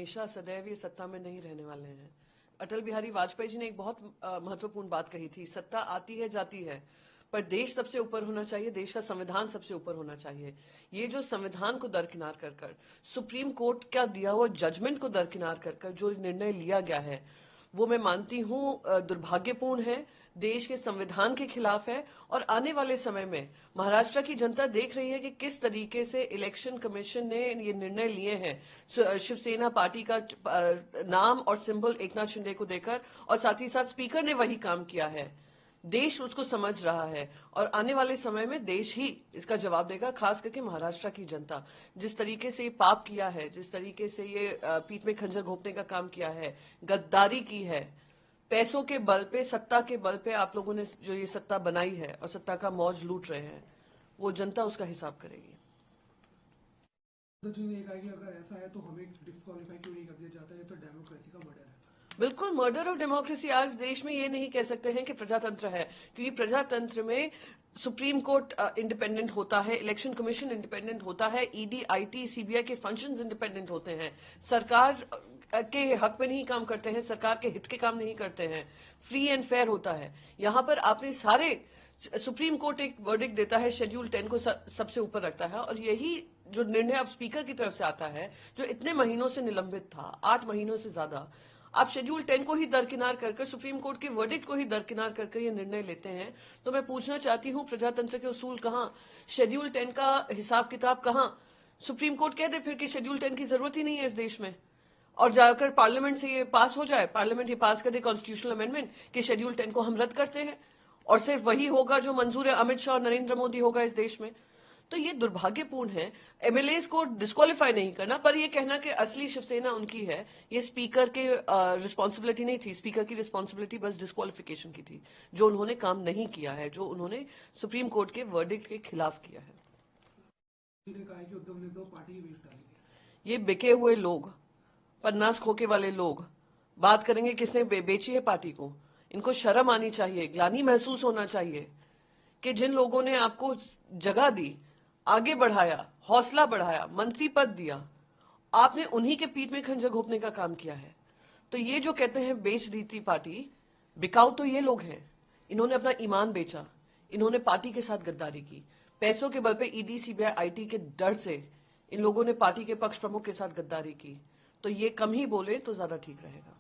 हमेशा सदैव ये सत्ता में नहीं रहने वाले हैं। अटल बिहारी वाजपेयी जी ने एक बहुत महत्वपूर्ण बात कही थी, सत्ता आती है जाती है, पर देश सबसे ऊपर होना चाहिए, देश का संविधान सबसे ऊपर होना चाहिए। ये जो संविधान को दरकिनार कर कर, सुप्रीम कोर्ट का दिया हुआ जजमेंट को दरकिनार कर कर जो निर्णय लिया गया है, वो मैं मानती हूं दुर्भाग्यपूर्ण है, देश के संविधान के खिलाफ है। और आने वाले समय में महाराष्ट्र की जनता देख रही है कि किस तरीके से इलेक्शन कमीशन ने ये निर्णय लिए हैं शिवसेना पार्टी का नाम और सिंबल एकनाथ शिंदे को देकर, और साथ ही साथ स्पीकर ने वही काम किया है। देश उसको समझ रहा है और आने वाले समय में देश ही इसका जवाब देगा, खास करके महाराष्ट्र की जनता। जिस तरीके से ये पाप किया है, जिस तरीके से ये पीठ में खंजर घोंपने का काम किया है, गद्दारी की है, पैसों के बल पे, सत्ता के बल पे आप लोगों ने जो ये सत्ता बनाई है और सत्ता का मौज लूट रहे हैं, वो जनता उसका हिसाब करेगी। जी ने कहा कि अगर ऐसा है तो हमें डिस्क्वालीफाई क्यों नहीं कर दिया जाता है, तो डेमोक्रेसी का मर्डर है। बिल्कुल मर्डर ऑफ डेमोक्रेसी। आज देश में ये नहीं कह सकते हैं कि प्रजातंत्र है, क्योंकि प्रजातंत्र में सुप्रीम कोर्ट इंडिपेंडेंट होता है, इलेक्शन कमीशन इंडिपेंडेंट होता है, ईडी, आईटी, सीबीआई के फंक्शंस इंडिपेंडेंट होते हैं, सरकार के हक में नहीं काम करते हैं, सरकार के हित के काम नहीं करते हैं, फ्री एंड फेयर होता है। यहां पर आपने सारे, सुप्रीम कोर्ट एक वर्डिक्ट देता है, शेड्यूल 10 को सबसे ऊपर रखता है, और यही जो निर्णय अब स्पीकर की तरफ से आता है, जो इतने महीनों से निलंबित था, 8 महीनों से ज्यादा, आप शेड्यूल 10 को ही दरकिनार करके, सुप्रीम कोर्ट के वर्डिक्ट को ही दरकिनार करके ये निर्णय लेते हैं। तो मैं पूछना चाहती हूं, प्रजातंत्र के उसूल कहां, शेड्यूल 10 का हिसाब किताब कहां? सुप्रीम कोर्ट कह दे फिर कि शेड्यूल 10 की जरूरत ही नहीं है इस देश में, और जाकर पार्लियामेंट से ये पास हो जाए, पार्लियामेंट ये पास कर दे कॉन्स्टिट्यूशनल अमेंडमेंट कि शेड्यूल 10 को हम रद्द करते हैं, और सिर्फ वही होगा जो मंजूर है अमित शाह और नरेंद्र मोदी होगा इस देश में। तो ये दुर्भाग्यपूर्ण है। एमएलएस को डिस्क्वालीफाई नहीं करना, पर ये कहना कि असली शिवसेना उनकी है, ये स्पीकर के रिस्पॉन्सिबिलिटी नहीं थी। स्पीकर की रिस्पॉन्सिबिलिटी बस डिस्क्वालिफिकेशन की थी, जो उन्होंने काम नहीं किया है, जो उन्होंने सुप्रीम कोर्ट के वर्डिक्ट के खिलाफ किया है। ये बिके हुए लोग, पन्नास खोके वाले लोग बात करेंगे किसने बेची है पार्टी को। इनको शर्म आनी चाहिए, ग्लानि महसूस होना चाहिए कि जिन लोगों ने आपको जगह दी, आगे बढ़ाया, हौसला बढ़ाया, मंत्री पद दिया, आपने उन्हीं के पीठ में खंजर घोंपने का काम किया है। तो ये जो कहते हैं बेच दी थी पार्टी, बिकाऊ तो ये लोग हैं। इन्होंने अपना ईमान बेचा, इन्होंने पार्टी के साथ गद्दारी की, पैसों के बल पे ईडी, सीबीआई, आईटी के डर से इन लोगों ने पार्टी के पक्ष प्रमुख के साथ गद्दारी की। तो ये कम ही बोले तो ज्यादा ठीक रहेगा।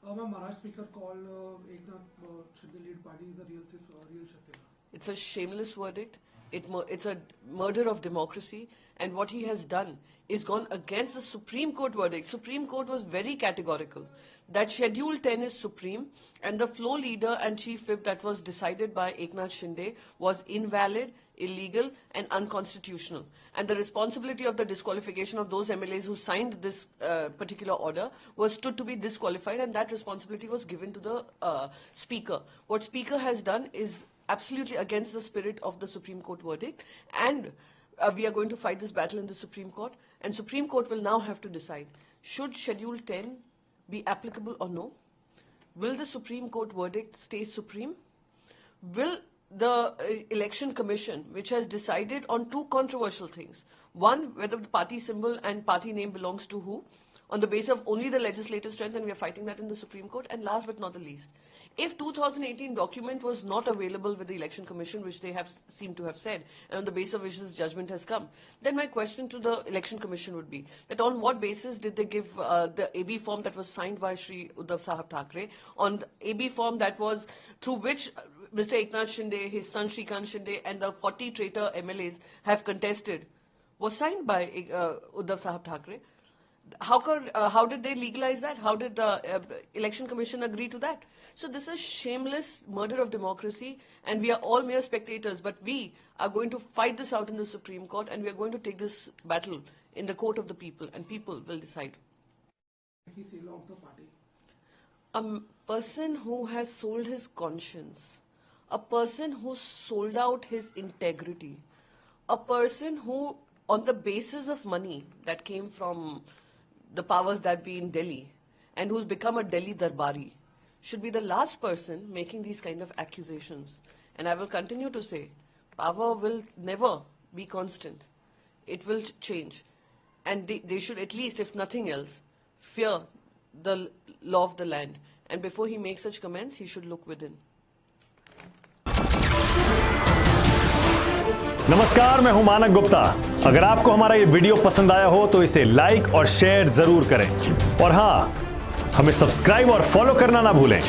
Maharashtra Speaker called Eknath Shinde lead party is the real Shivsena. It's a shameless verdict. It's a murder of democracy, and what he has done is gone against the Supreme Court verdict. Supreme Court was very categorical that Schedule 10 is supreme, and the floor leader and chief whip that was decided by Eknath Shinde was invalid, illegal, and unconstitutional. And the responsibility of the disqualification of those MLAs who signed this particular order was stood to be disqualified, and that responsibility was given to the Speaker. What Speaker has done is absolutely against the spirit of the Supreme Court verdict, and we are going to fight this battle in the Supreme Court, and Supreme Court will now have to decide, should Schedule 10 be applicable or no? Will the Supreme Court verdict stay supreme? Will the Election Commission, which has decided on two controversial things, one, whether the party symbol and party name belongs to who, on the basis of only the legislative strength, and we are fighting that in the Supreme Court, and last but not the least, if 2018 document was not available with the Election Commission, which they have seemed to have said, and on the basis of which this judgment has come, then my question to the Election Commission would be that on what basis did they give the AB form that was signed by Shri Uddhav Sahab Thackeray, on the AB form that was through which Mr. Eknath Shinde, his son Shrikant Shinde, and the 40 traitor MLAs have contested, was signed by Uddhav Sahab Thackeray. How did they legalize that? How did the Election Commission agree to that? So this is shameless murder of democracy, and we are all mere spectators, but we are going to fight this out in the Supreme Court, and we are going to take this battle in the court of the people, and people will decide. A person who has sold his conscience, a person who sold out his integrity, a person who, on the basis of money that came from the powers that be in Delhi, and who's become a Delhi Darbari, should be the last person making these kind of accusations. And I will continue to say, power will never be constant. It will change. and they should at least, if nothing else, fear the law of the land. And before he makes such comments, he should look within. नमस्कार, मैं हूं मानक गुप्ता। अगर आपको हमारा ये video पसंद आया हो तो इसे लाइक और शेयर जरूर करें, और हां, हमें सब्सक्राइब और फॉलो करना ना भूलें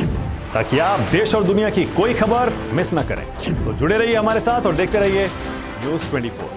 ताकि आप देश और दुनिया की कोई खबर मिस ना करें। तो जुड़े रहिए हमारे साथ और देखते रहिए न्यूज़ 24।